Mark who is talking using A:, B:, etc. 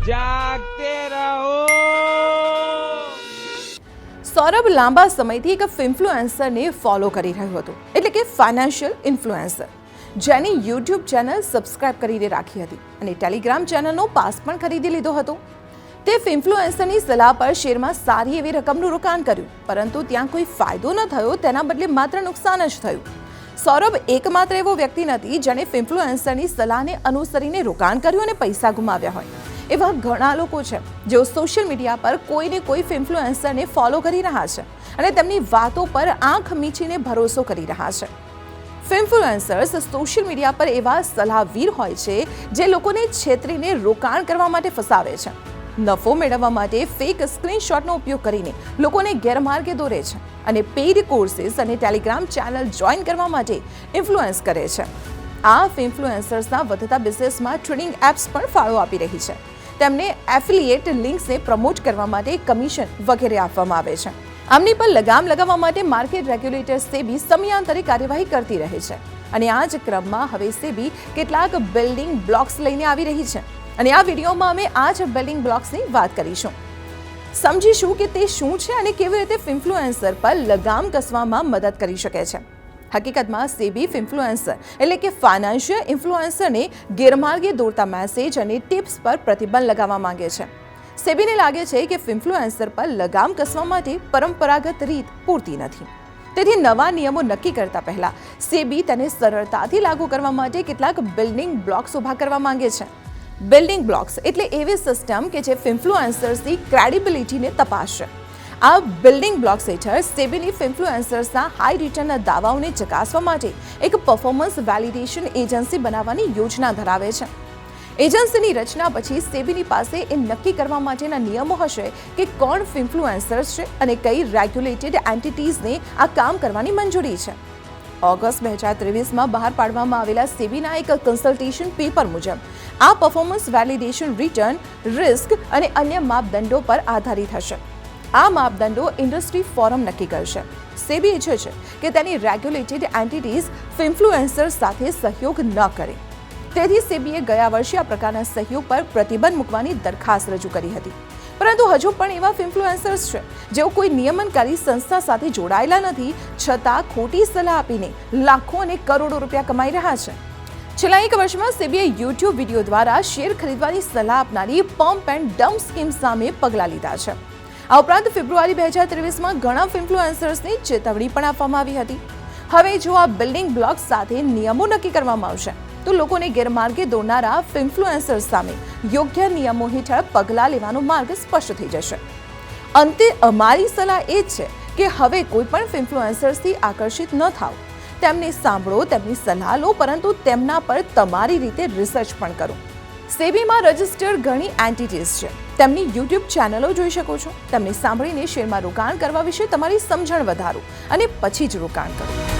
A: જાગતે રહો।
B: સૌરભ લાંબા સમયથી એક ઇન્ફ્લુએન્સરને ફોલો કરી રહ્યો હતો, એટલે કે ફાઇનાન્શિયલ ઇન્ફ્લુએન્સર, જેની યુટ્યુબ ચેનલ સબસ્ક્રાઇબ કરીને રાખી હતી અને ટેલિગ્રામ ચેનલનો પાસ પણ ખરીદી લીધો હતો। તે ઇન્ફ્લુએન્સરની સલાહ પર શેરમાં સારી એવી રકમનું રોકાણ કર્યું, પરંતુ ત્યાં કોઈ ફાયદો ન થયો, તેના બદલે માત્ર નુકસાન જ થયું। સૌરભ એકમાત્ર એવો વ્યક્તિ નથી જેણે ઇન્ફ્લુએન્સરની સલાહને અનુસરીને રોકાણ કર્યું અને પૈસા ગુમાવ્યા હોય। એવા ઘણા લોકો છે જેઓ સોશિયલ મીડિયા પર કોઈને કોઈ ઇન્ફ્લુએન્સરને ફોલો કરી રહ્યા છે અને તેમની વાતો પર આંખ મીચીને ભરોસો કરી રહ્યા છે। ઇન્ફ્લુએન્સર્સ સોશિયલ મીડિયા પર એવા સલાહવીર હોય છે જે લોકોને છેતરીને રોકાણ કરવા માટે ફસાવે છે, નફો મેળવવા માટે ફેક સ્ક્રીનશોટનો ઉપયોગ કરીને લોકોને ગેરમાર્ગે દોરે છે અને પેઇડ કોર્સિસ અને ટેલિગ્રામ ચેનલ જોઈન કરવા માટે ઇન્ફ્લુઅન્સ કરે છે। આ ઇન્ફ્લુએન્સર્સના વધતા બિઝનેસમાં ટ્રેડિંગ એપ્સ પણ ફાળો આપી રહી છે। તેમને એફિલિએટ લિંક્સને પ્રમોટ કરવા માટે કમિશન વગેરે આપવામાં આવે છે। આમની પર લગામ લગાવવા માટે માર્કેટ રેગ્યુલેટર સેબી સમયાંતરે કાર્યવાહી કરતી રહે છે અને આ જ ક્રમમાં હવે સેબી કેટલાક બિલ્ડિંગ બ્લોક્સ લઈને આવી રહી છે અને આ વિડીયોમાં અમે આ જ બિલ્ડિંગ બ્લોક્સની વાત કરીશું। સમજીશું કે તે શું છે અને કેવી રીતે ઇન્ફ્લુએન્સર પર લગામ કસવામાં મદદ કરી શકે છે। હકીકતમાં સેબી ઇન્ફ્લુએન્સર એટલે કે ફાઇનાન્શિયલ ઇન્ફ્લુએન્સરને ગેરમાર્ગે દોરતા મેસેજ અને ટિપ્સ પર પ્રતિબંધ લગાવવા માંગે છે। સેબીને લાગે છે કે ઇન્ફ્લુએન્સર પર લગામ કસવા માટે પરંપરાગત રીત પૂરતી નથી, તેથી નવા નિયમો નક્કી કરતા પહેલા સેબી તેને સરળતાથી લાગુ કરવા માટે કેટલાક બિલ્ડિંગ બ્લોક્સ ઊભા કરવા માંગે છે। બિલ્ડિંગ બ્લોક્સ એટલે એવી સિસ્ટમ કે જે ઇન્ફ્લુએન્સર્સની ક્રેડિબિલિટીને તપાસશે। આ બિલ્ડિંગ બ્લોક્સ હેઠળ સેબીની ઇન્ફ્લુએન્સર્સના હાઈ રિટર્નના દાવાઓને ચકાસવા માટે એક પરફોર્મન્સ વેલિડેશન એજન્સી બનાવવાની યોજના ધરાવે છે। એજન્સીની રચના પછી સેબીની પાસે એ નક્કી કરવા માટેના નિયમો હશે કે કોણ ઇન્ફ્લુએન્સર્સ છે અને કઈ રેગ્યુલેટેડ એન્ટિટીઝને આ કામ કરવાની મંજૂરી છે। ઓગસ્ટ 2023માં બહાર પાડવામાં આવેલા સેબીના એક કન્સલ્ટેશન પેપર મુજબ આ પરફોર્મન્સ વેલિડેશન રિટર્ન, રિસ્ક અને અન્ય માપદંડો પર આધારિત હશે। આ માપદંડો ઇન્ડસ્ટ્રી ફોરમ નક્કી કરશે। સેબી ઈચ્છે છે કે તેની રેગ્યુલેટેડ એન્ટિટીઝ ઇન્ફ્લુએન્સર્સ સાથે સહયોગ ન કરે, તેથી સેબીએ ગયા વર્ષે આ પ્રકારના સહયોગ પર પ્રતિબંધ મૂકવાની દરખાસ્ત રજૂ કરી હતી, પરંતુ હજુ પણ એવા ઇન્ફ્લુએન્સર્સ છે જેઓ કોઈ નિયમનકારી સંસ્થા સાથે જોડાયેલા નથી, છતાં ખોટી સલાહ આપીને લાખો અને કરોડો રૂપિયા કમાઈ રહ્યા છે। છેલ્લા એક વર્ષમાં સેબીએ યુટ્યુબ વિડીયો દ્વારા શેર ખરીદવાની સલાહ આપનારી પમ્પ એન્ડ ડમ્પ સ્કીમ સામે પગલાં લીધા છે। આ ઉપરાંત ફેબ્રુઆરી 2023માં ઘણા ઇન્ફ્લુએન્સર્સને ચેતવણી પણ આપવામાં આવી હતી। હવે જો આ બિલ્ડિંગ બ્લોક્સ સાથે નિયમો નક્કી કરવામાં આવશે તો લોકોને ગેરમાર્ગે દોરનારા ઇન્ફ્લુએન્સર્સ સામે યોગ્ય નિયમો હેઠળ પગલાં લેવાનો માર્ગ સ્પષ્ટ થઈ જશે। અંતે અમારી સલાહ એ જ છે કે હવે કોઈ પણ ઇન્ફ્લુએન્સર્સથી આકર્ષિત ન થાઓ, તેમને સાંભળો, તેમની સલાહ લો, પરંતુ તેમના પર તમારી રીતે રિસર્ચ પણ કરો। સેબીમાં રજિસ્ટર્ડ ઘણી એન્ટિટીઝ છે, તેમની યુટ્યુબ ચેનલો જોઈ શકો છો। તેમને સાંભળીને શેરમાં રોકાણ કરવા વિશે તમારી સમજણ વધારો અને પછી જ રોકાણ કરો।